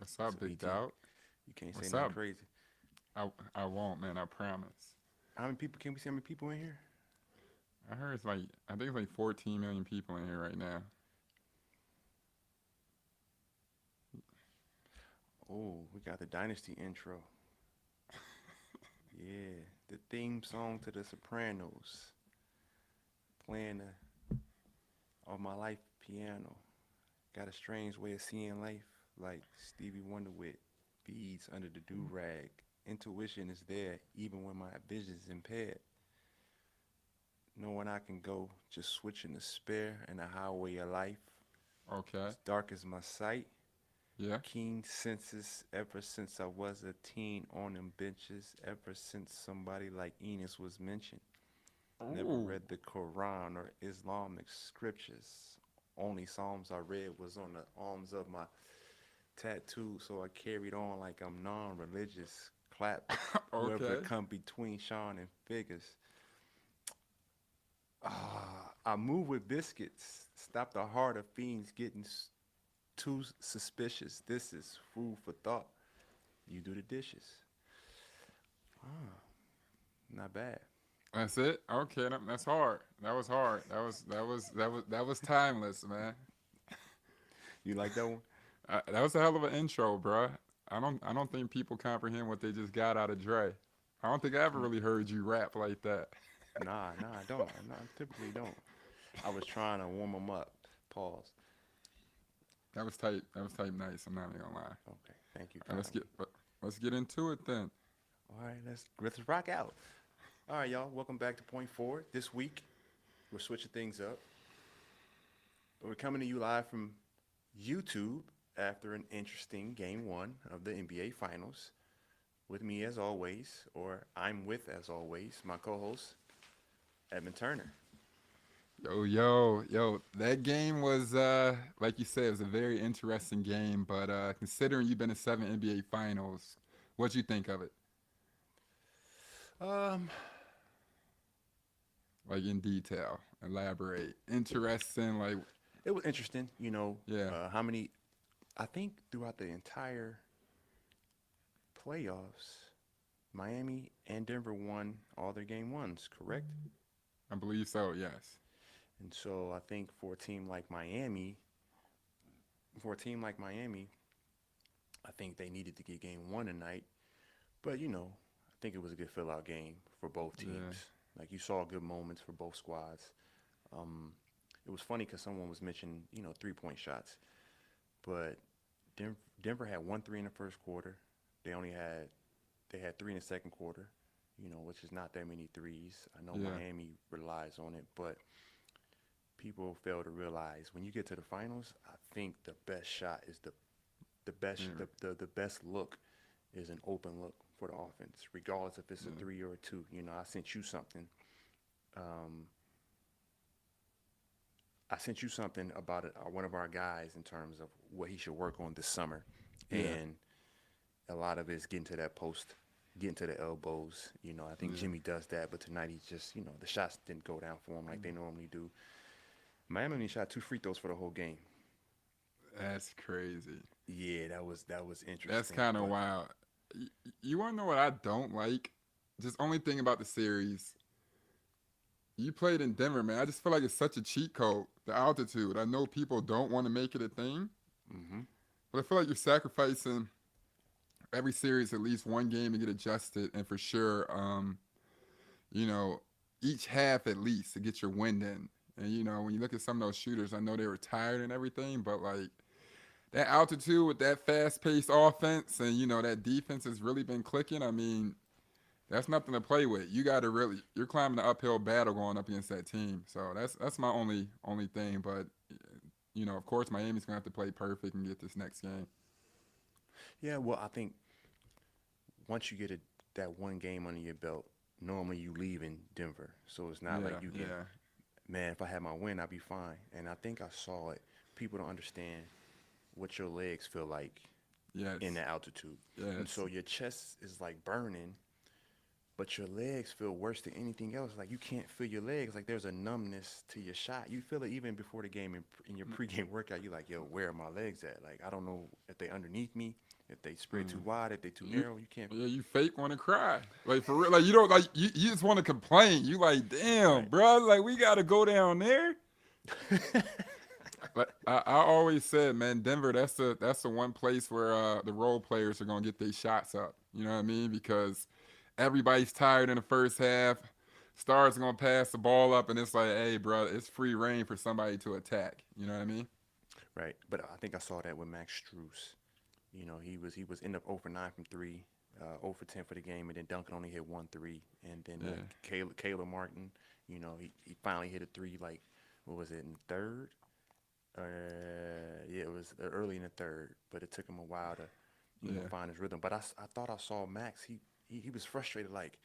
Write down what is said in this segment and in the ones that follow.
What's up, So Big ET, Dog? you can't say What's nothing up? crazy. I won't, man. I promise. How many people can we see? How many people in here? I heard it's like I think it's like 14 million people in here right now. Oh, we got the Dynasty intro. Yeah, the theme song to The Sopranos. Playing of my life piano. Got a strange way of seeing life, like Stevie Wonder with beads under the do rag. Intuition is there, even when my vision's impaired. Knowing I can go, just switching the spare and the highway of life. Okay. As dark as my sight, Yeah. keen senses ever since I was a teen on them benches, ever since somebody like Enos was mentioned. Never Ooh. read the Quran or Islamic scriptures. Only Psalms I read was on the arms of my tattoo, so I carried on like I'm non religious. Clap whoever Okay. come between Sean and figures. I move with biscuits. Stop the heart of fiends getting too suspicious. This is food for thought. You do the dishes. Ah, not bad. That's it. Okay. That's hard. That was hard. That was timeless, man. You like that one? That was a hell of an intro, bruh. I don't think people comprehend what they just got out of Dre. I don't think I ever Mm, really heard you rap like that. nah, I don't. No, I typically don't. I was trying to warm them up. Pause. That was tight. That was tight. Nice. I'm not even gonna lie. All Okay, thank you right, kindly. let's get into it then. All right, let's rock out. All right, y'all. Welcome back to Point Forward. This week we're switching things up. We're coming to you live from YouTube after an interesting Game One of the NBA Finals. With me as always, or I'm with as always, my co-host Edmund Turner. Yo. That game was like you said, it was a very interesting game, but considering you've been to 7 NBA finals, what'd you think of it? Um, Like in detail. Elaborate. Interesting, like it was interesting. yeah. How many? I think throughout the entire playoffs, Miami and Denver won all their game ones, correct? I believe so, yes. And so I think for a team like Miami, I think they needed to get game one tonight. But I think it was a good fill out game for both Yeah. teams. Like you saw good moments for both squads. Um, it was funny because someone was mentioning 3-point shots, but Denver had 1 3 in the first quarter. They had three in the second quarter. Which is not that many threes. I know Yeah. Miami relies on it, but people fail to realize when you get to the finals, I think the best shot is the best Yeah. the best look is an open look for the offense, regardless if it's a Yeah. three or a two. I sent you something. Um, I sent you something about one of our guys in terms of what he should work on this summer, Yeah. and a lot of it is getting to that post, getting to the elbows. I think Yeah. Jimmy does that, but tonight he just, the shots didn't go down for him like they normally do. Miami only shot two free throws for the whole game. That's crazy. Yeah, that was That's interesting, kind of but wild. You want to know what I don't like? Just only thing about the series, you played in Denver, man. I just feel like it's such a cheat code. The altitude. I know people don't want to make it a thing, hmm but I feel like you're sacrificing every series at least one game to get adjusted, and for sure, you know, each half at least to get your wind in. And when you look at some of those shooters, I know they were tired and everything, but like that altitude with that fast-paced offense and that defense has really been clicking. I mean, that's nothing to play with. You're climbing the uphill battle going up against that team. So that's my only thing. But of course, Miami's gonna have to play perfect and get this next game. yeah. Well, I think once you get that one game under your belt, normally you leave in Denver, so it's not like Yeah, you can. yeah, Man, if I had my win, I'd be fine. And I think I saw it. People don't understand what your legs feel like in yes, the altitude, and yes, so your chest is like burning but your legs feel worse than anything else. Like you can't feel your legs. Like there's a numbness to your shot. You feel it even before the game in your pregame workout. You're like, yo, where are my legs at? Like I don't know if they underneath me, if they spread too wide, if they too You narrow. You can't. yeah, you fake want to cry. Like for real. Like you don't like you just want to complain. You like, damn, Right. bro. Like we gotta go down there. But I always said, man, Denver, that's the one place where the role players are gonna get their shots up. You know what I mean? Because everybody's tired in the first half. Stars are gonna pass the ball up, and it's like, hey, bro, it's free reign for somebody to attack. You know what I mean? Right. But I think I saw that with Max Strus. You know, he was end up 0 for 9 from three, 0 for 10 for the game, and then Duncan only hit 1 3, and then Yeah, Caleb Martin, he finally hit a three like what was it in third? Yeah, it was early in the third, but it took him a while to yeah, find his rhythm. But I thought I saw Max. He was frustrated. Like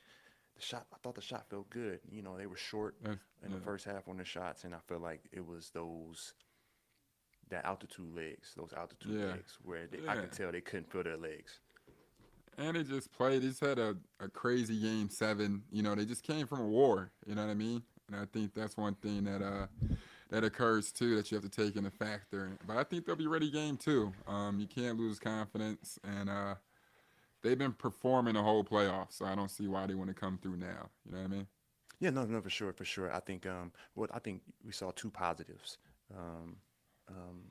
the shot, I thought the shot felt good. They were short that's, in yeah, the first half on the shots, and I feel like it was those altitude yeah, legs, where I yeah. could tell they couldn't feel their legs. And they just played. They just had a crazy game seven. They just came from a war. You know what I mean? And I think that's one thing that occurs too that you have to take into factor. But I think they'll be ready game two. You can't lose confidence, and they've been performing the whole playoff, so I don't see why they want to come through now. You know what I mean? Yeah, no, no, for sure, for sure. I think we saw two positives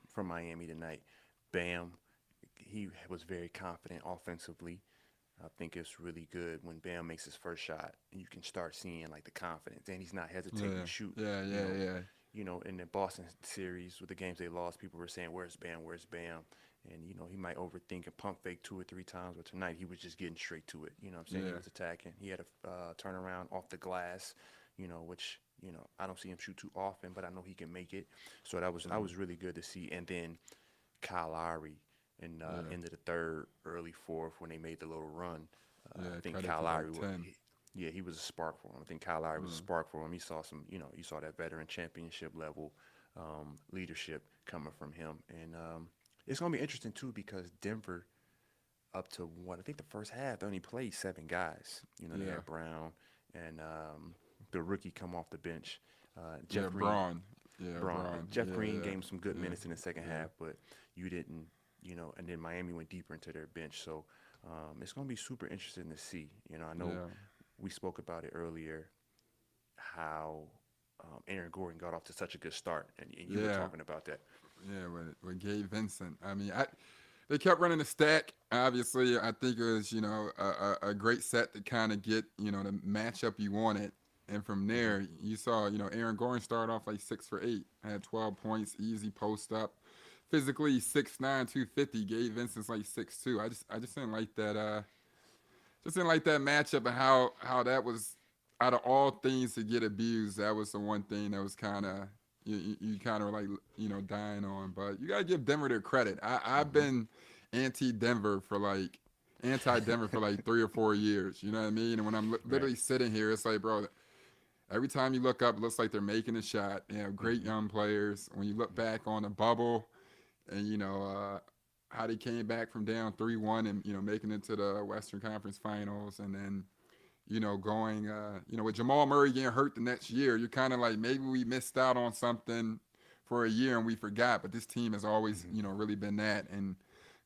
from Miami tonight. Bam, he was very confident offensively. I think it's really good when Bam makes his first shot, and you can start seeing like the confidence, and he's not hesitating Yeah, to shoot. yeah, You yeah, know, yeah, in the Boston series with the games they lost, people were saying, "Where's Bam? Where's Bam?" And he might overthink and pump fake 2 or 3 times, but tonight he was just getting straight to it. What I'm saying, he yeah. was attacking. He had a turnaround off the glass, which I don't see him shoot too often, but I know he can make it. So that was really good to see. And then Kyle Lowry in Yeah, end of the third, early fourth when they made the little run. I yeah. think Cut it Kyle to Lowry, like 10. yeah, he was a spark for him. I think Kyle Lowry was a Mm. spark for him. He saw you saw that veteran championship level leadership coming from him, and it's gonna be interesting too because Denver up to what I think the first half they only played 7 guys. They Yeah, had Brown and the rookie come off the bench, yeah. Jeff Green. Braun. Yeah, Braun. Jeff Yeah, Green yeah, gave him some good yeah, minutes in the second yeah, half, but you didn't, and then Miami went deeper into their bench. So it's going to be super interesting to see. I know yeah, we spoke about it earlier how Aaron Gordon got off to such a good start, and you were yeah, talking about that. yeah. With Gabe Vincent. I mean, they kept running the stack. Obviously, I think it was a great set to kind of get the matchup you wanted. And from Hmm. there, you saw Aaron Gordon started off like 6 for 8, had 12 points, easy post up. Physically 6'9", 250. Gabe Vincent's like 6'2". I just didn't like that. Just didn't like that matchup and how that was out of all things to get abused. That was the one thing that was kind of you kind of like dying on. But you gotta give Denver their credit. I've Hmm. been anti Denver for like 3 or 4 years. You know what I mean? And when I'm Right. literally sitting here, it's like, bro, every time you look up, it looks like they're making a shot. They have great Hmm. young players. When you look back on the bubble, and how they came back from down 3-1 and making it to the Western Conference Finals, and then going with Jamal Murray getting hurt the next year, you're kind of like maybe we missed out on something for a year and we forgot. But this team has always Hmm. really been that, and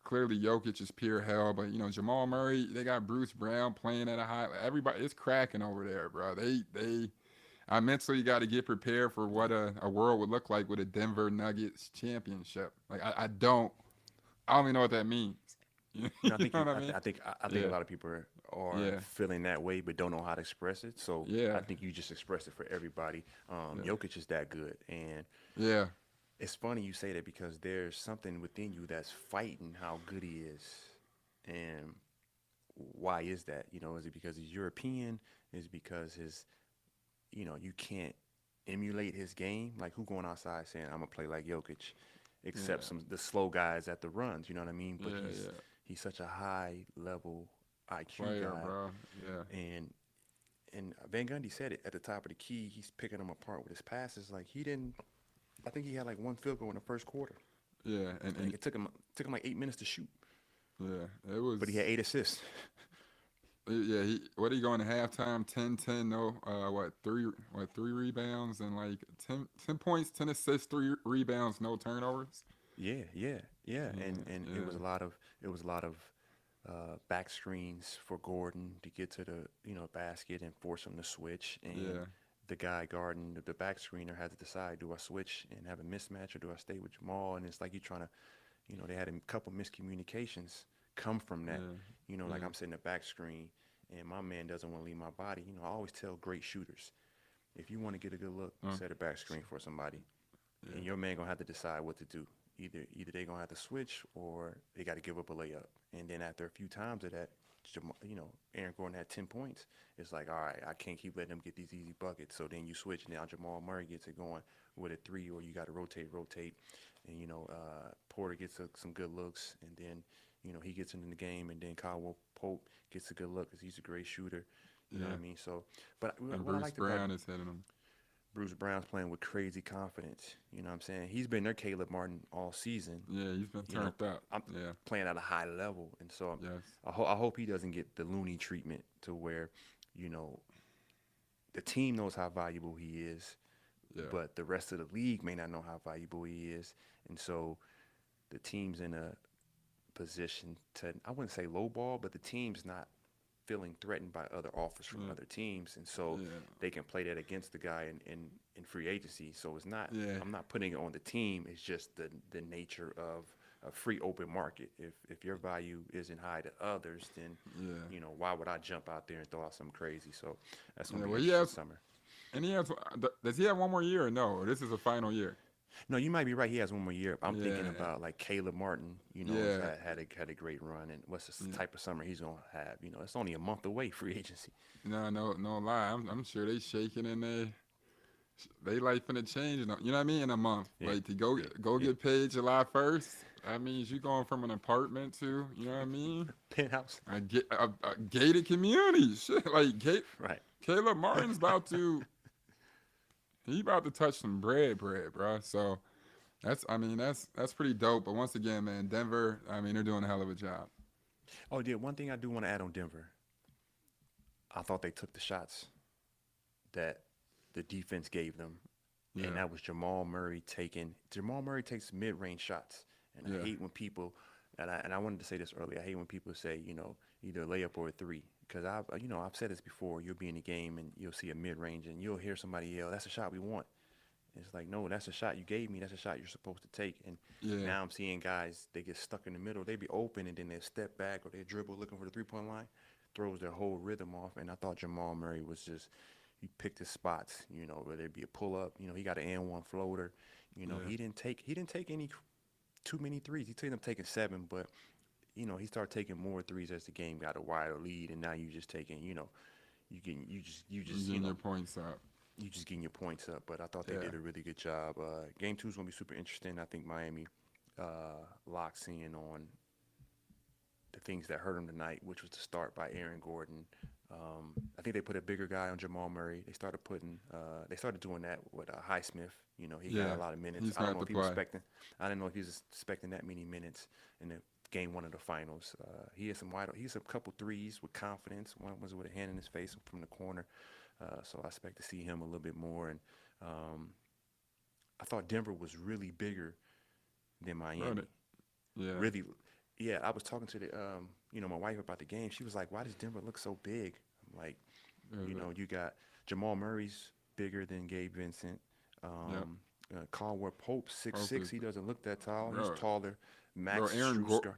clearly Jokic is pure hell. But Jamal Murray, they got Bruce Brown playing at a high. Everybody, it's cracking over there, bro. They I mentally got to get prepared for what a world would look like with a Denver Nuggets championship. Like I don't even know what that means. you No, I know think what I mean? I think a Yeah, lot of people are yeah, feeling that way, but don't know how to express it. So yeah, I think you just express it for everybody. yeah, Jokic is that good, and yeah, it's funny you say that because there's something within you that's fighting how good he is. And why is that? Is it because he's European? Is it because you can't emulate his game? Like who going outside saying I'm gonna play like Jokic, except yeah, some the slow guys at the runs, you know what I mean? But yeah, he's yeah. he's such a high level IQ Player, guy, bro. Yeah, and Van Gundy said it at the top of the key. He's picking them apart with his passes. Like he didn't. I think he had like one field goal in the first quarter. yeah, Like it took him like 8 minutes to shoot, yeah. It but he was had 8 assists. Yeah, what he going to halftime 10-10, no three rebounds and like 10 points, 10 assists, three rebounds, no turnovers. Yeah. And Yeah, it was a lot of back screens for Gordon to get to the basket and force him to switch. And yeah, the guy guarding the back screener had to decide: do I switch and have a mismatch, or do I stay with Jamal? And it's like you're trying to, they had a couple miscommunications come from that. yeah, Like yeah, I'm sitting the back screen and my man doesn't want to leave my body. I always tell great shooters, if you want to get a good look, uh, set a back screen for somebody, yeah, and your man gonna have to decide what to do. Either they gonna have to switch or they got to give up a layup. And then after a few times of that, Aaron Gordon had 10 points. It's like, all right, I can't keep letting them get these easy buckets. So then you switch, and now Jamal Murray gets it going with a three, or you got to rotate, and Porter gets some good looks, and then he gets into the game, and then Caldwell Pope gets a good look because he's a great shooter. You know what yeah. I mean? So, but And what I Bruce liked about Brown is hitting him. Bruce Brown's playing with crazy confidence. You know what I'm saying? He's been their Caleb Martin all season. Yeah, he's been You know, turned up. I'm Yeah, playing at a high level, and so yes, I hope he doesn't get the loony treatment to where, you know, the team knows how valuable he is, yeah, but the rest of the league may not know how valuable he is, and so the team's in a position to, I wouldn't say lowball, but the team's not feeling threatened by other offers from yeah, other teams, and so yeah, they can play that against the guy in free agency. So it's not, yeah, I'm not putting it on the team. It's just the nature of a free open market. If your value isn't high to others, then yeah. why would I jump out there and throw out something crazy? So that's gonna Yeah, be an well, interesting summer. he has. Does he have one more year or no? Or this is a final year? No, you might be right. He has one more year. I'm thinking Yeah, about like Caleb Martin. Has yeah. had a great run, and what's the Yeah. type of summer he's gonna have? It's only a month away free agency. No, no, no lie. I'm sure they shaking and they life finna change. You know what I mean? In a month, Yeah, like to go yeah, go yeah. get paid July 1st. That means you going from an apartment to, you know what I mean? Penthouse. A gated community. Shit, like Right. Caleb Martin's about to. He about to touch some bread, bro. So that's pretty dope. But once again, man, Denver. I mean, they're doing a hell of a job. Oh, yeah. One thing I do want to add on Denver. I thought they took the shots that the defense gave them, and Yeah, that was Jamal Murray taking. Jamal Murray takes mid-range shots, and I yeah, hate when people. And I wanted to say this earlier. I hate when people say, either a layup or a three, because I've said this before. You'll be in the game and you'll see a mid-range, and you'll hear somebody yell, "That's a shot we want." And it's like, no, that's a shot you gave me. That's a shot you're supposed to take. And yeah, now I'm seeing guys, they get stuck in the middle. They be open, and then they step back or they dribble looking for the three-point line, throws their whole rhythm off. And I thought Jamal Murray was just, he picked his spots, whether it be a pull-up, he got an and one floater. yeah, He didn't take any too many threes. He ended up taking seven, but he started taking more threes as the game got a wider lead, and now you just taking, you I'm just getting your points up. you just getting your points up. But I thought they Yeah, did a really good job. Game two is gonna be super interesting. I think Miami locks in on the things that hurt him tonight, which was to start by Aaron Gordon. I think they put a bigger guy on Jamal Murray. They started doing that with Highsmith. He got yeah. a lot of minutes. He's I gonna don't have know to if he was play. expecting. I didn't know if he was expecting that many minutes in the game one of the finals. He had a couple threes with confidence. One was with a hand in his face from the corner. So I expect to see him a little bit more. And um, I thought Denver was really bigger than Bro, Miami. yeah, Really, yeah. I was talking to my wife about the game. She was like, "Why does Denver look so big?" I'm like, yeah, you got Jamal Murray's bigger than Gabe Vincent. yeah. Caldwell Pope six Hope six. is, He doesn't look that tall. He's bro, taller. bro. Max Strusker.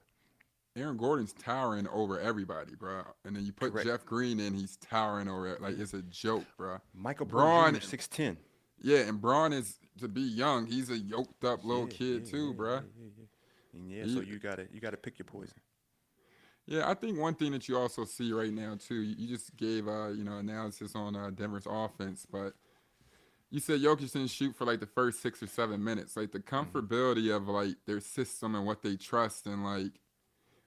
Aaron Gordon's towering over everybody, bro. And then you put Correct. Jeff Green in, he's towering over it. Like Yeah. it's a joke, bro. Michael Porter Braun, Jr. 6'10". yeah, and Braun is to be young. He's a yoked up little Yeah, kid yeah, too, yeah, bro. yeah, yeah, yeah. And yeah, so He, you gotta pick your poison. yeah, I think one thing that you also see right now too. You just gave analysis on Denver's offense, but you said Jokic didn't shoot for like the first 6 or 7 minutes. Like the Hmm. comfortability of like their system and what they trust, and like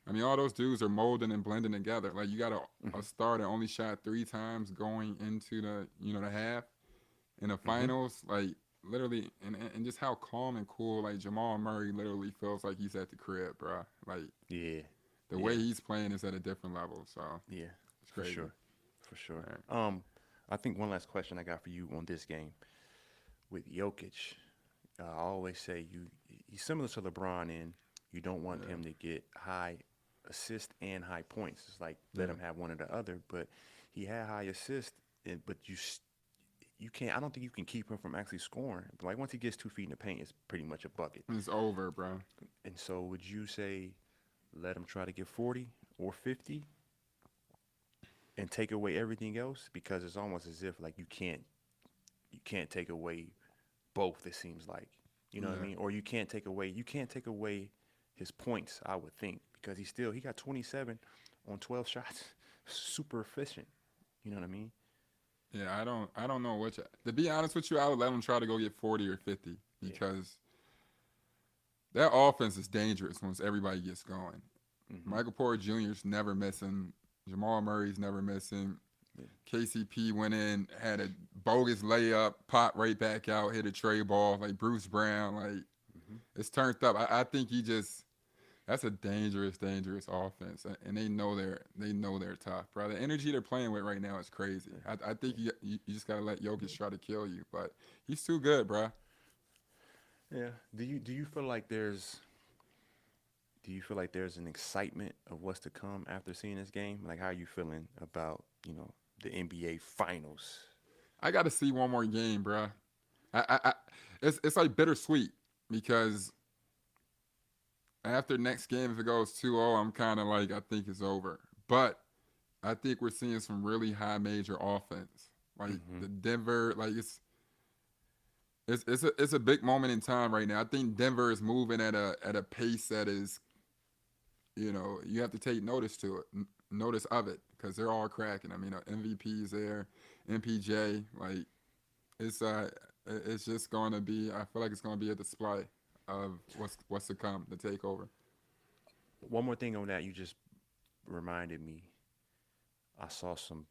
I mean, all those dudes are molding and blending together. Like you got a Hmm. star that only shot 3 times going into the half in the Hmm. finals. Like literally, and just how calm and cool. Like Jamal Murray literally feels like he's at the crib, bro. Like Yeah, the way yeah, he's playing is at a different level. So yeah. It's For crazy. sure. For sure. All I think one last question I got for you on this game with Jokic. I always say he's similar to LeBron in you don't want right. him to get high assist and high points. It's like Yeah. let him have one or the other. But he had high assist, but you can't. I don't think you can keep him from actually scoring. Like once he gets 2 feet in the paint, it's pretty much a bucket. Yeah. It's over, bro. And so would you say let him try to get 40 or 50 and take away everything else? Because it's almost as if like you can't take away both, it seems like. You know what I Yeah. mean? Or you can't take away his points, I would think, because he got 27 on 12 shots. Super efficient. You know what I mean? Yeah, I don't know what to be honest with you, I would let him try to go get 40 or 50 Yeah. because that offense is dangerous once everybody gets going. Mhm. Michael Porter Jr. is never missing. Jamal Murray's never missing. Yeah. KCP went in, had a bogus layup, popped right back out, hit a tray ball like Bruce Brown. Like Mhm. it's turned up. I think that's a dangerous, dangerous offense, and they know they're tough, bro. The energy they're playing with right now is crazy. Yeah. I think Yeah. you just gotta let Jokic try to kill you, but he's too good, bro. Yeah. Do you feel like there's an excitement of what's to come after seeing this game? Like how are you feeling about, the NBA finals? I got to see one more game, bro. I it's like bittersweet because after next game, if it goes 2-0, I'm kind of like I think it's over. But I think we're seeing some really high major offense, like Mhm. the Denver, like it's a big moment in time right now. I think Denver is moving at a pace that is, you have to take notice to it, notice of it because they're all cracking. I mean, MVP is there, MPJ, like it's just going to be. I feel like it's going to be a display of what's to come, the takeover. One more thing on that, you just reminded me. I saw some.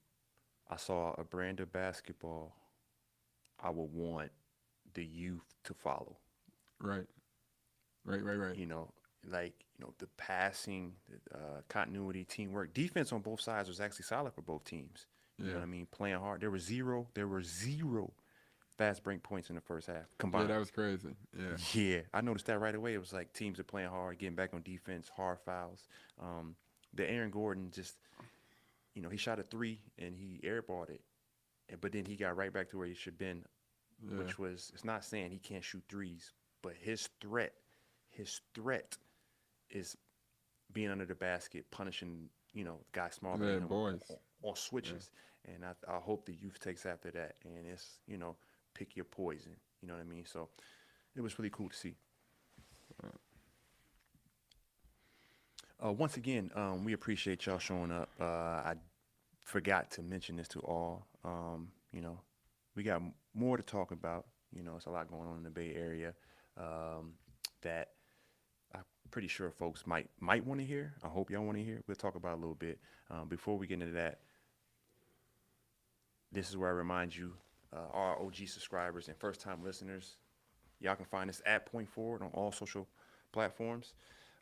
I saw a brand of basketball I would want the youth to follow. Right, right. You know, the passing, the continuity, teamwork, defense on both sides was actually solid for both teams. You know Yeah, what I mean? Playing hard. There were zero fast break points in the first half yeah, combined. that was crazy. Yeah, Yeah, I noticed that right away. It was like teams are playing hard, getting back on defense, hard fouls. Um, the Aaron Gordon just, he shot a three and he airballed it, but then he got right back to where he should have been, yeah, which was it's not saying he can't shoot threes, but his threat is being under the basket, punishing guys smaller than yeah, him boys. on Yeah, switches. And I hope the youth takes after that, and it's pick your poison. You know what I mean? So it was really cool to see. Once again, we appreciate y'all showing up. I forgot to mention this to all. We got more to talk about. It's a lot going on in the Bay Area that I'm pretty sure folks might want to hear. I hope y'all want to hear. We'll talk about it a little bit. Before we get into that, this is where I remind you, our OG subscribers and first-time listeners, y'all can find us at Point Forward on all social platforms.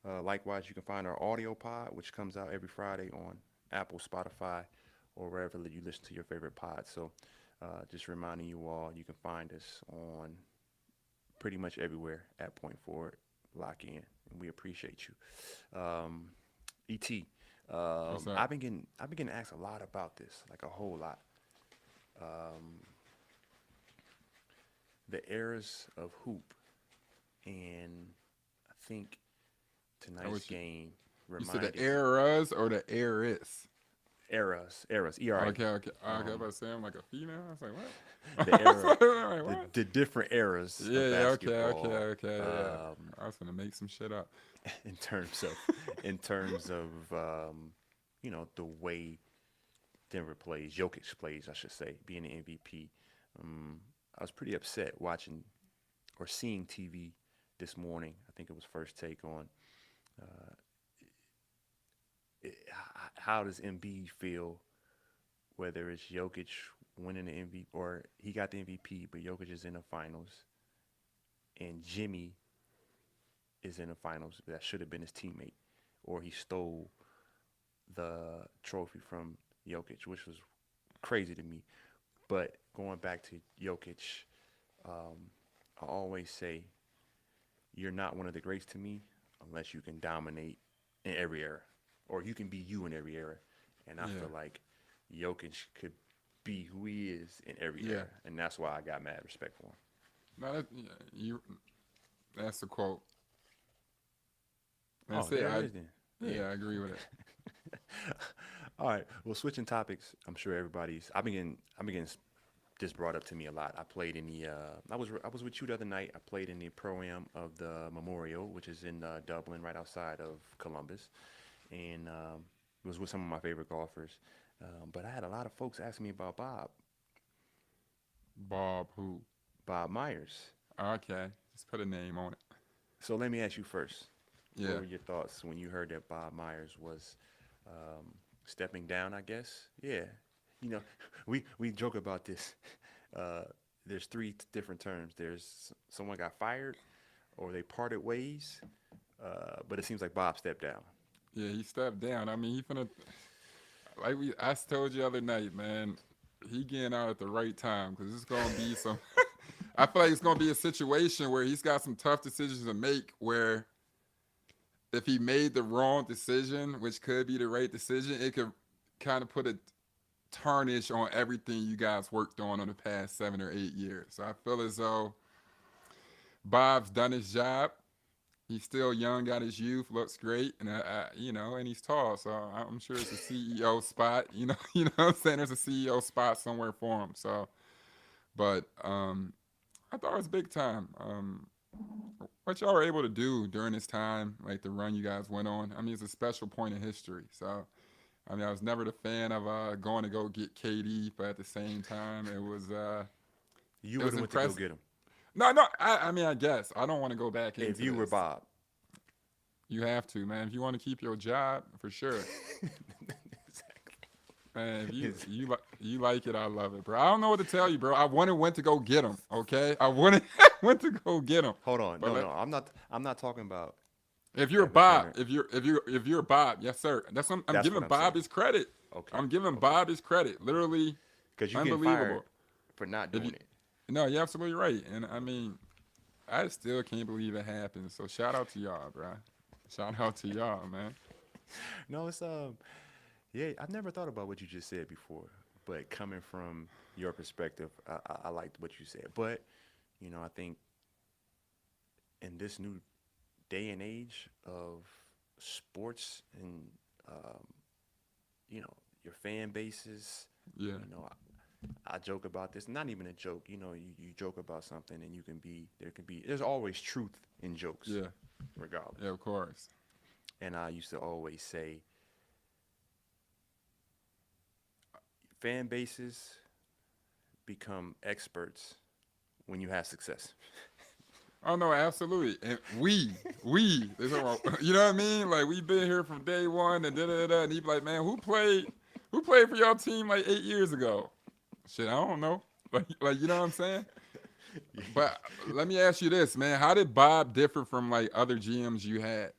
Likewise, you can find our audio pod, which comes out every Friday on Apple, Spotify, or wherever you listen to your favorite pod. So just reminding you all, you can find us on pretty much everywhere at Point Forward. Lock in, and we appreciate you. Et, what's up? I've been getting asked a lot about this, like a whole lot. Um, the eras of hoop, and I think I tonight's wish game you said the reminded eras or the heiress. eras, ERA. Okay. I'm Um, about to say I'm like a female. I was like, the era, what? I'm like, the what? the different eras of Yeah, basketball, yeah. I was gonna make some shit up. in terms of the way Denver plays, Jokic plays, I should say, being the MVP. I was pretty upset watching or seeing TV this morning. I think it was First Take on uh, how does Embiid feel, whether it's Jokic winning the MVP or he got the MVP, but Jokic is in the finals and Jimmy is in the finals. That should have been his teammate, or he stole the trophy from Jokic, which was crazy to me. But going back to Jokic, I always say you're not one of the greats to me unless you can dominate in every era, or you can be you in every era. And I Yeah. feel like Jokic could be who he is in every Yeah. era, and that's why I got mad respect for him. No, yeah, that's the quote. Oh, That's it. there it is then. Yeah. Yeah, I agree with it. All right. Well, switching topics. I'm sure everybody's. I've been this brought up to me a lot. I played in the. I was with you the other night. I played in the pro am of the Memorial, which is in Dublin, right outside of Columbus, and was with some of my favorite golfers. But I had a lot of folks asking me about Bob who? Bob Myers. Okay. Just put a name on it. So let me ask you first. What Yeah. were your thoughts when you heard that Bob Myers was stepping down? I guess. Yeah. You know, we joke about this. Uh, there's three different terms. There's someone got fired, or they parted ways. But it seems like Bob stepped down. Yeah, he stepped down. I mean, he finna like I told you the other night, man. He getting out at the right time because it's gonna be some. I feel like it's gonna be a situation where he's got some tough decisions to make. Where if he made the wrong decision, which could be the right decision, it could kind of put a tarnish on everything you guys worked on the past 7 or 8 years. So I feel as though Bob's done his job. He's still young, got his youth, looks great, and and he's tall. So I'm sure it's a CEO spot. What I'm saying. There's a CEO spot somewhere for him. So, but I thought it was big time. What y'all were able to do during this time, like the run you guys went on. I mean, it's a special point in history. So, I mean, I was never the fan of going to go get KD, but at the same time, You it would was have went to go impressive. get him No, no. I mean, I guess I don't want to go back if into you were this. Bob. You have to, man. If you want to keep your job, for sure. Exactly. Man, if you His- you like it, I love it, bro. I don't know what to tell you, bro. I wanted went to go get him. Okay, I wanted went to go get him. Hold on. But No, no. I'm not talking about if you're Evan Bob, Turner. if you're Bob, yes sir. I'm That's giving what I'm Bob saying. his credit. Okay. I'm giving Okay. Bob his credit. Literally Because you getting fired unbelievable. for not If you doing it. no, you're absolutely right. And I mean, I still can't believe it happened. So shout out to y'all, bro. Shout out to y'all, man. No, it's yeah. I've never thought about what you just said before, but coming from your perspective, I liked what you said. But I think in this new day and age of sports and um, your fan bases, Yeah, I joke about this. Not even a joke. You joke about something and there's always truth in jokes, yeah, regardless. yeah. Of course. And I used to always say, fan bases become experts when you have success. Oh no, absolutely. And you know what I mean? Like we've been here from day one, and da da da. And he be like, man, who played for your team like 8 years ago? Shit, I don't know. Like you know what I'm saying? But let me ask you this, man. How did Bob differ from like other GMs you had?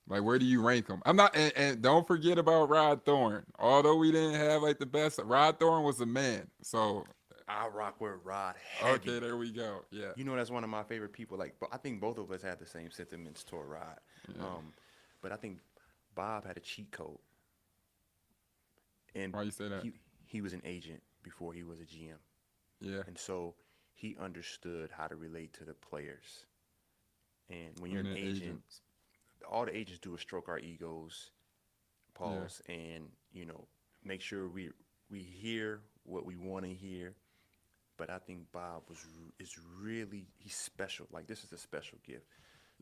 Like, where do you rank him? I'm not, and don't forget about Rod Thorne. Although we didn't have like the best, Rod Thorne was a man. So, I rock with Rod okay, heavy. there we go. Yeah, That's one of my favorite people. Like, but I think both of us had the same sentiments toward Rod. yeah. But I think Bob had a cheat code, and Why you say that? he was an agent before he was a GM, Yeah, and so he understood how to relate to the players. And when you're and an then agent, agents. all the agents do is stroke our egos, Yeah, pause, and make sure we hear what we want to hear. But I think Bob is really he's special. Like this is a special gift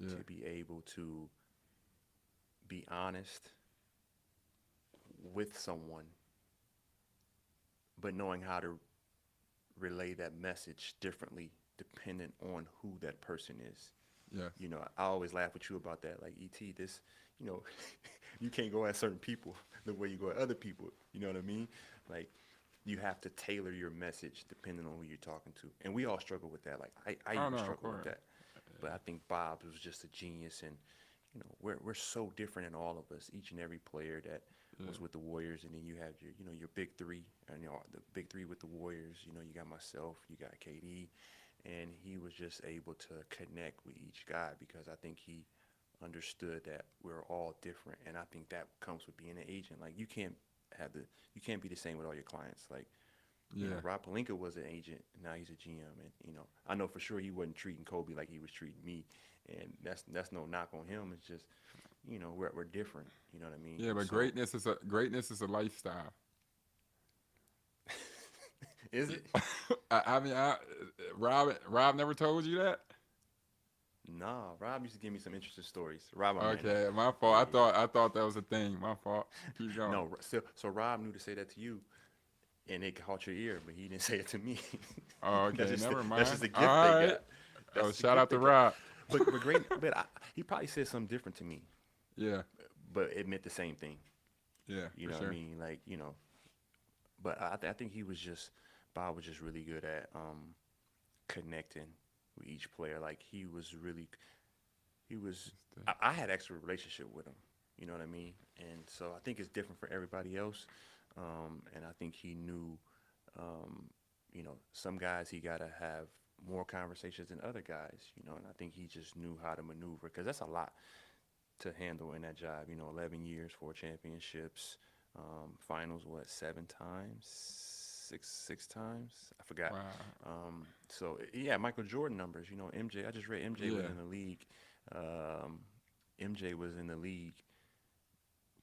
yeah, to be able to be honest with someone, but knowing how to relay that message differently dependent on who that person is. yes, I always laugh with you about that. Like ET, this, you can't go at certain people the way you go at other people. You know what I mean? Like you have to tailor your message depending on who you're talking to. And we all struggle with that. Like I Oh even no, of struggle with course. that. But I think Bob was just a genius, and we're so different in all of us. Each and every player that Yeah. was with the Warriors, and then you have your big three, and the big three with the Warriors. You got myself, you got KD, and he was just able to connect with each guy because I think he understood that we're all different, and I think that comes with being an agent. Like you can't be the same with all your clients. Like Yeah. Rob Pelinka was an agent, now he's a GM, and I know for sure he wasn't treating Kobe like he was treating me, and that's no knock on him. It's just we're different. You know what I mean? Yeah, And but so greatness is a lifestyle. is it? I mean, Rob never told you that. Nah, Rob used to give me some interesting stories. Rob, my man, Okay, my fault. yeah, I thought that was a thing. My fault. Keep going. no. So Rob knew to say that to you, and it caught your ear, but he didn't say it to me. Oh, that's okay, just never that's mind. just a gift All they right. got. Oh, That's the shout gift out they to got. Rob. But great. He probably said something different to me, Yeah, but it meant the same thing. yeah, You for know what I sure. mean? Like but I think Bob was just really good at connecting with each player. Like he was. I had extra relationship with him. You know what I mean? And so I think it's different for everybody else. And I think he knew, some guys he got to have more conversations than other guys. And I think he just knew how to maneuver because that's a lot to handle in that job. 11 years, 4 championships, finals. What, 7 times, six times? I forgot. Wow. So yeah, Michael Jordan numbers. MJ. I just read MJ was Yeah, in the league. Um, MJ was in the league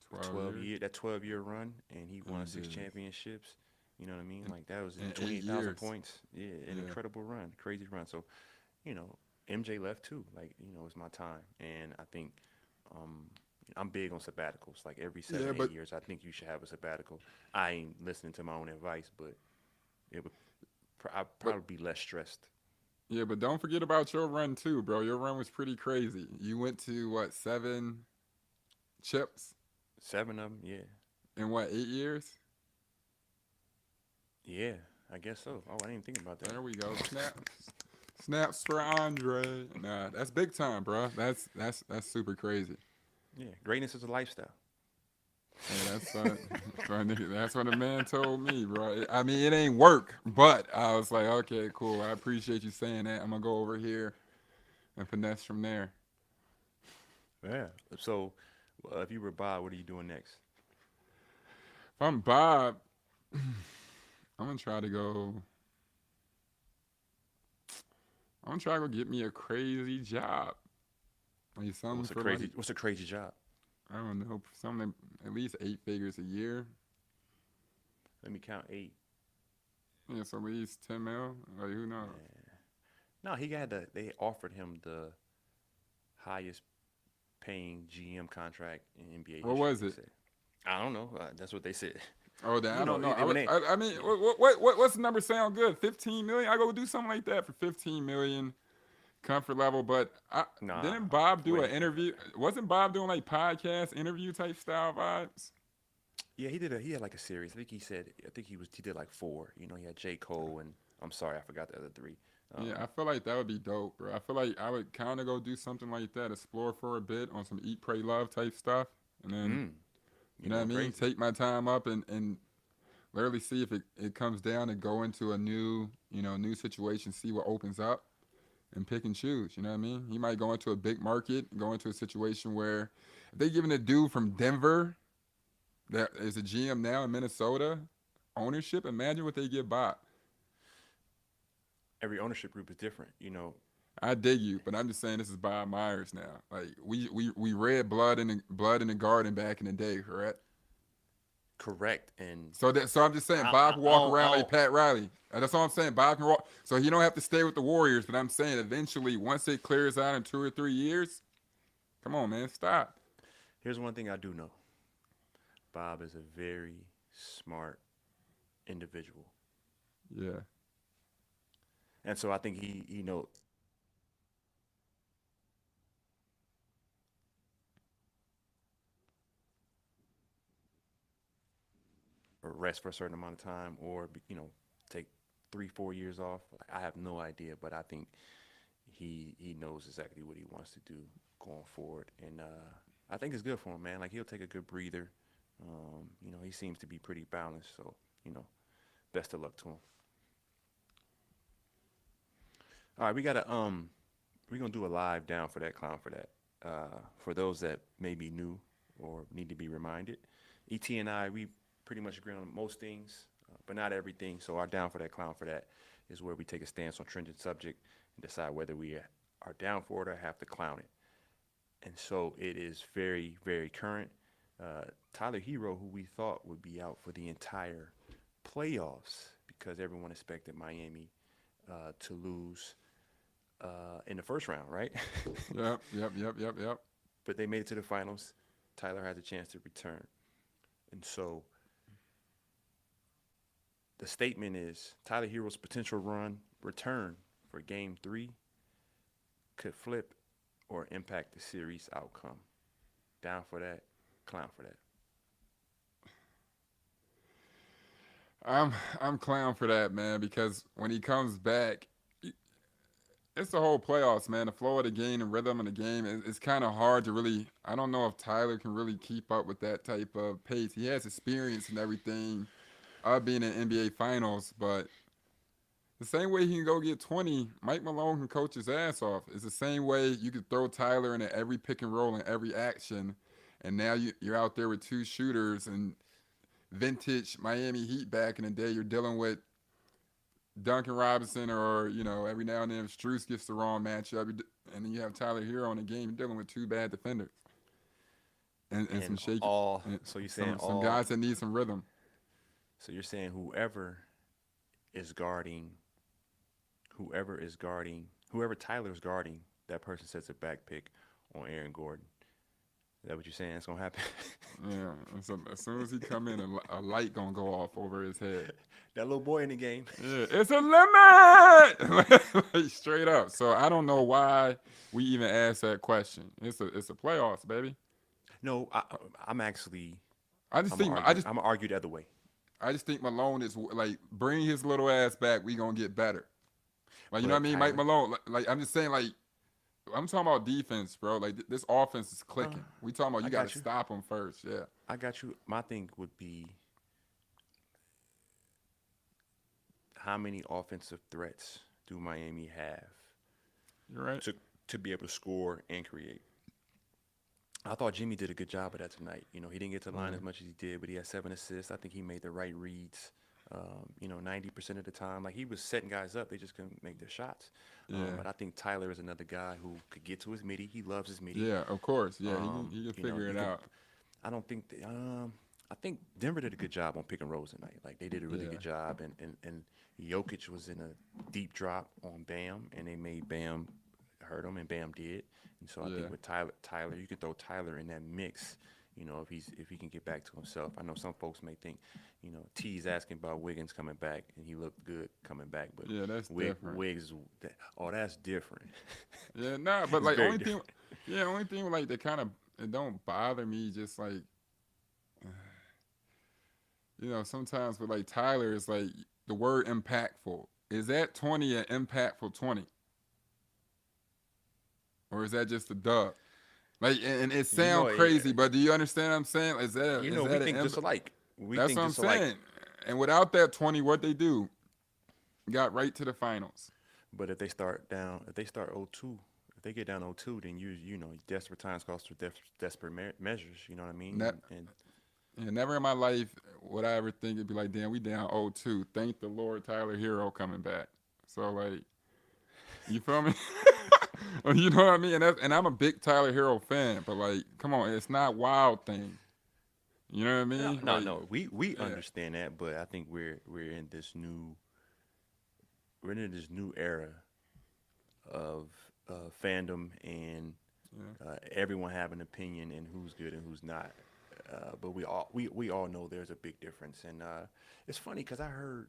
for 12 years. 12-year run, and he And won he 6 championships. You know what I mean? in, Like that was in 28,000 8 years. points. Yeah, an Yeah, incredible run, crazy run. So, you know, MJ left too. Like, it's my time, and I think um, I'm big on sabbaticals. Like every yeah, 7, 8 but years, I think you should have a sabbatical. I ain't listening to my own advice, but it would I'd but probably be less stressed. yeah, but don't forget about your run too, bro. Your run was pretty crazy. You went to what, 7 chips 7 of them, yeah, in what, 8 years? yeah, I guess so. Oh, I didn't even think about that. There we go. Snaps for Andre. Nah, that's big time, bro. That's super crazy. Yeah, greatness is a lifestyle. Yeah, that's what a man told me, bro. I mean, it ain't work, but I was like, okay, cool. I appreciate you saying that. I'm gonna go over here and finesse from there. Yeah. So, if you were Bob, what are you doing next? If I'm Bob, I'm gonna try to go. I'm gonna try to go get me a crazy job, like something for like What's a crazy job? I don't know, something at least 8 figures a year. Let me count 8. Yeah, so at least 10 mil. Like who knows? Yeah. No, they offered him the highest paying GM contract in NBA What history. was They it? said. I don't know. That's what they said. Oh, then I don't know. When they, I mean, yeah. what's the number sound good? 15 million. I go do something like that for 15 million, comfort level. But Nah, didn't Bob do an wait. interview? Wasn't Bob doing like podcast interview type style vibes? Yeah, he had like a series. I think he did like 4. He had J. Cole and I'm sorry, I forgot the other 3. Yeah, I Um, feel like that would be dope, bro. I feel like I would kind of go do something like that, explore for a bit on some eat, pray, love type stuff, and then mm, you you're know what I going mean. crazy. Take my time up and literally see if it comes down and go into a new situation, see what opens up and pick and choose. You know what I mean? He might go into a big market, go into a situation where if they giving a dude from Denver that is a GM now in Minnesota ownership, imagine what they give Bob. Every ownership group is different. I dig you, but I'm just saying this is Bob Myers now. Like we read blood in the garden back in the day, correct? Correct. And So I'm just saying I, Bob I, can I, walk don't, I around like don't, Pat Riley. And that's all I'm saying. Bob can walk, so he don't have to stay with the Warriors. But I'm saying eventually, once it clears out in 2 or 3 years, come on, man, stop. Here's one thing I do know. Bob is a very smart individual. Yeah, And so I think he know or rest for a certain amount of time or take 3, 4 years off. Like, I have no idea, but I think he knows exactly what he wants to do going forward, and I think it's good for him, man. Like he'll take a good breather. He seems to be pretty balanced, so you know, best of luck to him. All right, we're gonna do a live down for that clown for that. For those that may be new or need to be reminded, Et and I we pretty much agree on most things, but not everything. So our down for that clown for that is where we take a stance on trending subject and decide whether we are down for it or have to clown it. And so it is very, very current. Tyler Hero, who we thought would be out for the entire playoffs because everyone expected Miami to lose in the first round, right? Yep. But they made it to the finals. Tyler has a chance to return. And so the statement is Tyler Hero's potential return for game 3 could flip or impact the series outcome. Down for that, clown for that. I'm clown for that, man, because when he comes back, it's the whole playoffs, man. The flow of the game and rhythm of the game. It's kind of hard to really. I don't know if Tyler can really keep up with that type of pace. He has experience and everything, being in NBA Finals, but the same way he can go get 20, Mike Malone can coach his ass off. It's the same way you could throw Tyler into every pick and roll and every action, and now you're out there with 2 shooters and vintage Miami Heat back in the day. You're dealing with Duncan Robinson, or every now and then if Strus gets the wrong matchup, and then you have Tyler Hero in the game, you're dealing with 2 bad defenders and some And shaky, all, and so you're saying some all, guys that need some rhythm. so you're saying is guarding, whoever Tyler's guarding, that person sets a back pick on Aaron Gordon. Is that what you're saying? That's gonna happen. Yeah, and so as soon as he come in, a light gonna go off over his head. That little boy in the game. Yeah, it's a limit, like, straight up. So I don't know why we even asked that question. It's a playoffs, baby. No, I'm actually I just I'm think gonna I argue. just I'm gonna argue the other way. I just think Malone is like, bring his little ass back. We gonna get better. Like, you know what I But mean, Mike Tyler, Malone. Like I'm just saying, like, I'm talking about defense, bro. Like this offense is uh, clicking. We talking about I you got to got you. stop them first. Yeah, I got you. My thing would be how many offensive threats do Miami have you're right. to to be able to score and create? I thought Jimmy did a good job of that tonight. He didn't get to the line Yeah, as much as he did, but he had 7 assists. I think he made the right reads. 90% of the time, like he was setting guys up, they just couldn't make their shots. yeah, But I think Tyler is another guy who could get to his midi. He loves his midi. yeah. Of course, yeah. He can figure You it could. out. I don't think. I think Denver did a good job on pick and rolls tonight. Like they did a really Yeah, good job, and Jokic was in a deep drop on Bam, and they made Bam hurt him, and Bam did. And so I yeah, think with Tyler, you can throw Tyler in that mix. If he can get back to himself. I know some folks may think, T's asking about Wiggins coming back, and he looked good coming back, but yeah. That's different. Wiggs, that's different. Yeah, nah. But It's like, very only thing, different. yeah, only thing like that kind of, it don't bother me. Just like, sometimes with like Tyler, it's like the word impactful. Is that 20 an impactful 20, or is that just a dub? Like, and it You know, sound eh, crazy, but do you understand what I'm saying? Is we that an think just alike. We That's think what I'm just alike. saying. And without that 20, what they do? Got right to the finals. But if they start 0-2, if they get down 0-2, then desperate times calls for desperate measures. You know what I mean? That, And and never in my life would I ever think it'd be like, damn, we down 0-2. Thank the Lord, Tyler Hero coming back. So like, you feel me? You know what I mean? And I'm a big Tyler Hero fan, but like, come on, it's not wild thing. You know what I no, mean? no, Like, no. We yeah, understand that, but I think we're in this new era of fandom and yeah, everyone have an opinion and who's good and who's not. But we all know there's a big difference, and it's funny because I heard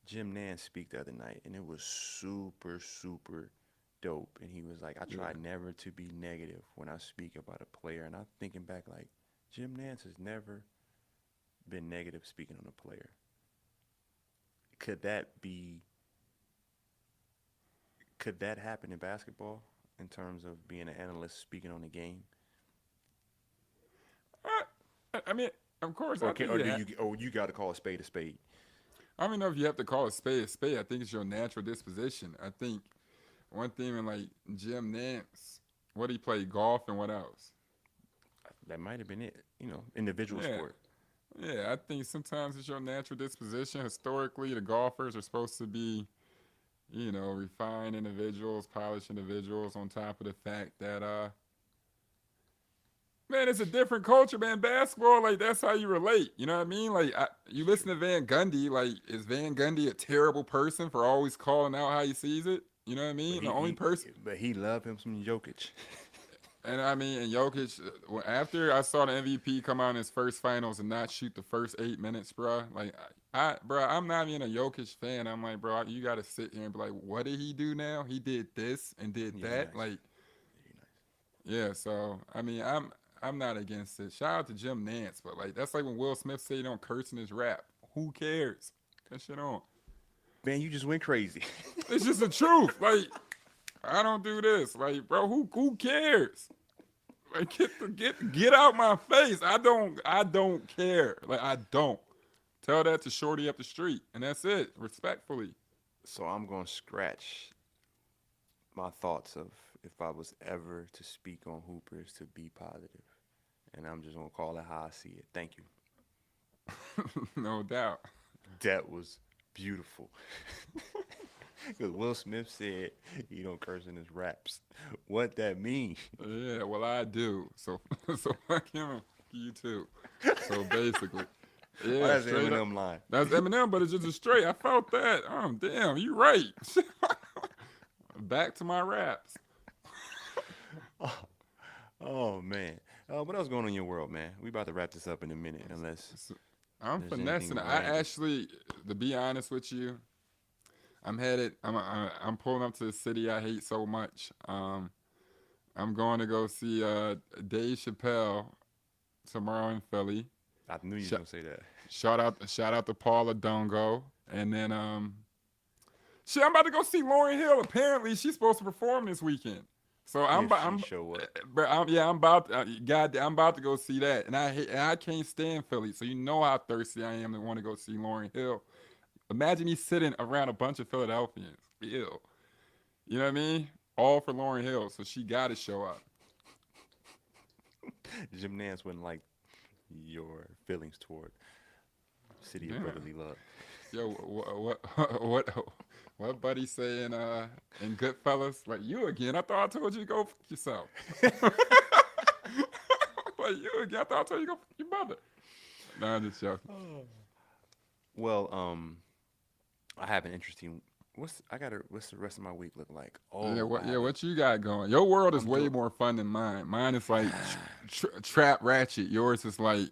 Jim Nance speak the other night, and it was super super dope. And he was like, "I try yeah. never to be negative when I speak about a player." And I'm thinking back, like Jim Nance has never been negative speaking on a player. Could that be Could that happen in basketball in terms of being an analyst speaking on the game? I mean, of course, Or I think you got to call a spade a spade? I don't know if you have to call a spade a spade. I think it's your natural disposition. I think one thing in like Jim Nance, what he played golf and what else? That might have been it. Individual Yeah, sport. yeah. I think sometimes it's your natural disposition. Historically, the golfers are supposed to be, refined individuals, polished individuals. On top of the fact that, man, it's a different culture, man. Basketball, like that's how you relate. You know what I mean? Like you listen to Van Gundy. Like, is Van Gundy a terrible person for always calling out how he sees it? You know what I But mean? The he, only he person. but he loved him some Jokic. And I mean, and Jokic, after I saw the MVP come out in his first finals and not shoot the first 8 minutes, bro, like, bro, I'm not even a Jokic fan. I'm like, bro, you got to sit here and be like, what did he do now? He did this and did Yeah, he that. nice. Like, Yeah, he nice. yeah, so, I mean, I'm not against it. Shout out to Jim Nance, but, like, that's like when Will Smith say he don't curse in his rap. Who cares? That shit on. Man, you just went crazy. It's just the truth. Like, I don't do this. Like, bro, who cares? Like, get out my face. I don't care. Like, I don't. Tell that to Shorty up the street, and that's it. Respectfully. So I'm going to scratch my thoughts of if I was ever to speak on Hoopers to be positive. And I'm just going to call it how I see it. Thank you. No doubt. That was beautiful. Because Will Smith said he don't curse in his raps. What that mean? Yeah, well, I do. So fuck him. You too. So basically, Oh, yeah, that's straight up. Eminem line. That's Eminem, but it's just a straight. I felt that. Oh, damn, you right. Back to my raps. Oh man. What else going on in your world, man? We about to wrap this up in a minute, unless I'm there's finessing. anything I random. actually, to be honest with you, I'm headed. I'm pulling up to the city I hate so much. I'm going to go see Dave Chappelle tomorrow in Philly. I knew you was Sh- gonna say that. shout out to Paula Dongo, and then shit, I'm about to go see Lauryn Hill. Apparently, she's supposed to perform this weekend. So If she show up. I'm about, I'm about to go see that, and I can't stand Philly. So you know how thirsty I am to want to go see Lauryn Hill. Imagine me sitting around a bunch of Philadelphians. Ew. You know what I mean? All for Lauryn Hill, so she got to show up. Jim Nance wouldn't like your feelings toward City of Yeah. Brotherly Love. Yo, what buddy saying in Goodfellas? Like, you again? I thought I told you to go fuck yourself. Like, you again? I thought I told you to go fuck your mother. Nah, I'm just joking. Well, I have an interesting. What's the rest of my week look like? Yeah, Oh, what you got going? Your world is I'm way doing. more fun than mine. Mine is like trap ratchet. Yours is like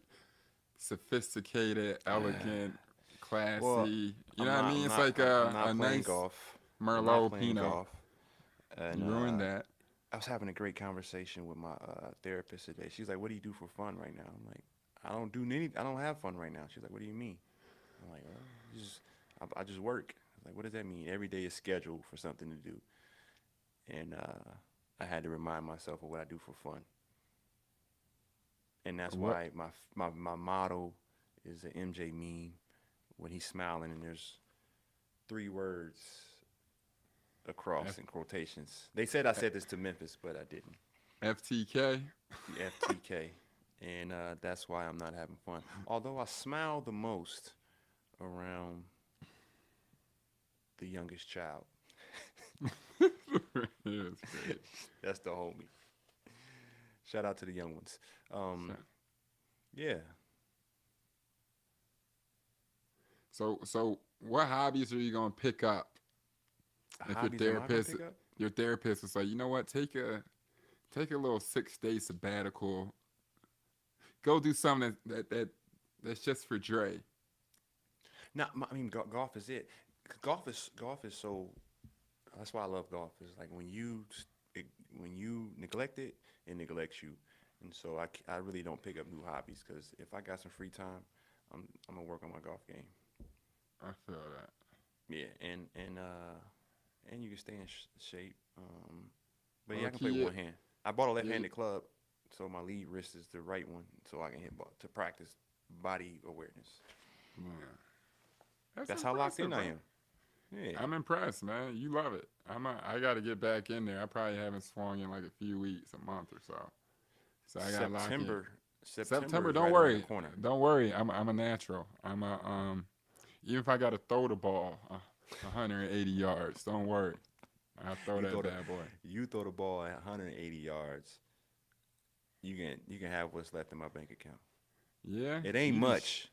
sophisticated, elegant, Well, classy. You I'm know what I not. mean? I'm It's not. like I'm a not playing nice golf. I'm not Merlot playing Pinot. golf. And You ruined that. I was having a great conversation with my therapist today. She's like, "What do you do for fun right now?" I'm like, "I don't do any. I don't have fun right now." She's like, "What do you mean?" I'm like, "Well, I just work." I was like, "What does that mean? Every day is scheduled for something to do." And I had to remind myself of what I do for fun. And that's What? why my motto is the MJ meme when he's smiling and there's 3 words across in quotations. They said I said this to Memphis, but I didn't. FTK. The FTK. And that's why I'm not having fun. Although I smile the most around the youngest child. Yeah, it's great. That's the homie. Shout out to the young ones. Yeah. So what hobbies are you gonna pick up if Hobbies am I gonna pick up? your therapist is like, you know what, take a little 6-day sabbatical. Go do something that's just for Dre. No, I mean golf is it. Golf is so. That's why I love golf. It's like when you neglect it, it neglects you. And so I really don't pick up new hobbies because if I got some free time, I'm gonna work on my golf game. I feel that. Yeah, and you can stay in shape. But Oh, yeah, I can play with kid. one hand. I bought a Yeah, left-handed club, so my lead wrist is the right one, so I can hit ball to practice body awareness. yeah. That's That's how locked impressive, in I bro. am. Yeah. I'm impressed, man. You love it. I got to get back in there. I probably haven't swung in like a few weeks, a month or so. So I got to lock in. September September, is don't right around the worry. corner. Don't worry. I'm a natural. I'm a even if I got to throw the ball 180 yards, don't worry. I'll throw You that throw the bad boy. you throw the ball at 180 yards. You can have what's left in my bank account. Yeah. It ain't much.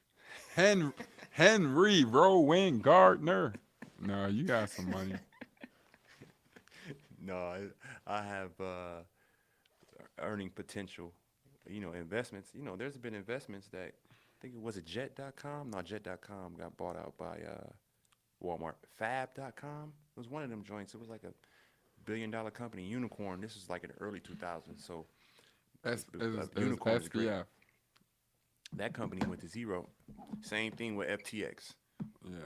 Henry Rowan Gardner. No, you got some money. No, I have earning potential. Investments. There's been investments that I think it was a Jet.com. No, Jet.com got bought out by Walmart. Fab.com. It was one of them joints. It was like a $1 billion company, unicorn. This is like in the early 2000s. So unicorn is great. SPF. That company went to zero. Same thing with FTX. Yeah.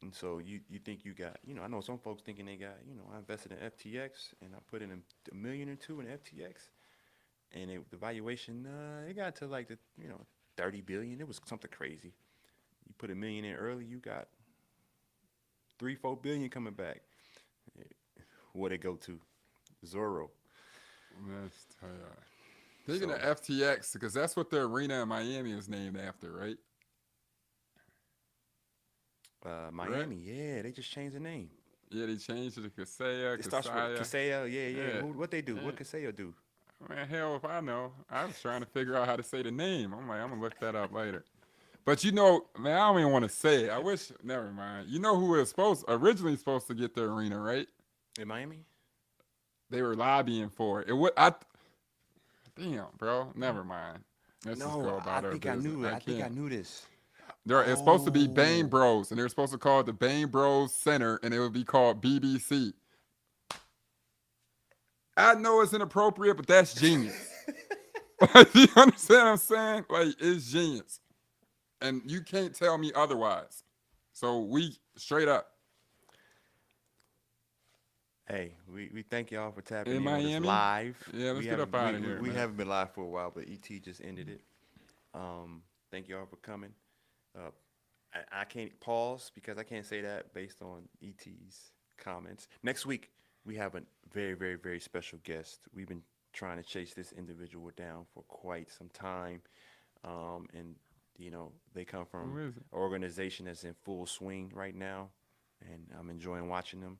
And so you think you got, I know some folks thinking they got, I invested in FTX and I put in a million or two in FTX, and the valuation, it got to like 30 billion. It was something crazy. You put $1 million in early, you got 3-4 billion coming back. Where'd it go to? Zorro. Let's tell you. Thinking of FTX, because that's what the arena in Miami is named after, right? Miami, Right? yeah, they just changed the name. Yeah, they changed it to Kaseya, It starts with Kasaya. Kaseya, yeah. Yeah. What they do? Yeah. What Kaseya do? Man, hell if I know. I was trying to figure out how to say the name. I'm like, I'm gonna look that up later. But man, I don't even want to say it. I wish. Never mind. You know who was originally supposed to get the arena, right? In Miami? They were lobbying for it. Damn, bro. Never mind. Let's just go No, I about our think I business. knew it. I think I can't. knew this. It's supposed to be Bain Oh. Bros, and they're supposed to call it the Bain Bros Center, and it would be called BBC. I know it's inappropriate, but that's genius. Do you understand what I'm saying? Like, it's genius. And you can't tell me otherwise. So we straight up. Hey, we thank y'all for tapping In in with us Miami? live. Yeah, let's we get up out of here, We man. haven't been live for a while, but ET just ended it. Thank y'all for coming. I can't pause because I can't say that based on ET's comments. Next week, we have a very, very, very special guest. We've been trying to chase this individual down for quite some time. And, they come from Who an is it? organization that's in full swing right now, and I'm enjoying watching them.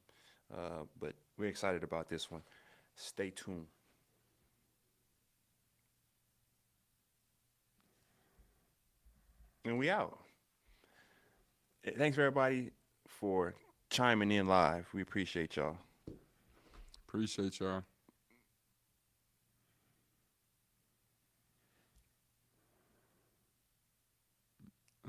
But we're excited about this one. Stay tuned. And we out. Thanks, everybody, for chiming in live. We appreciate y'all. Appreciate y'all.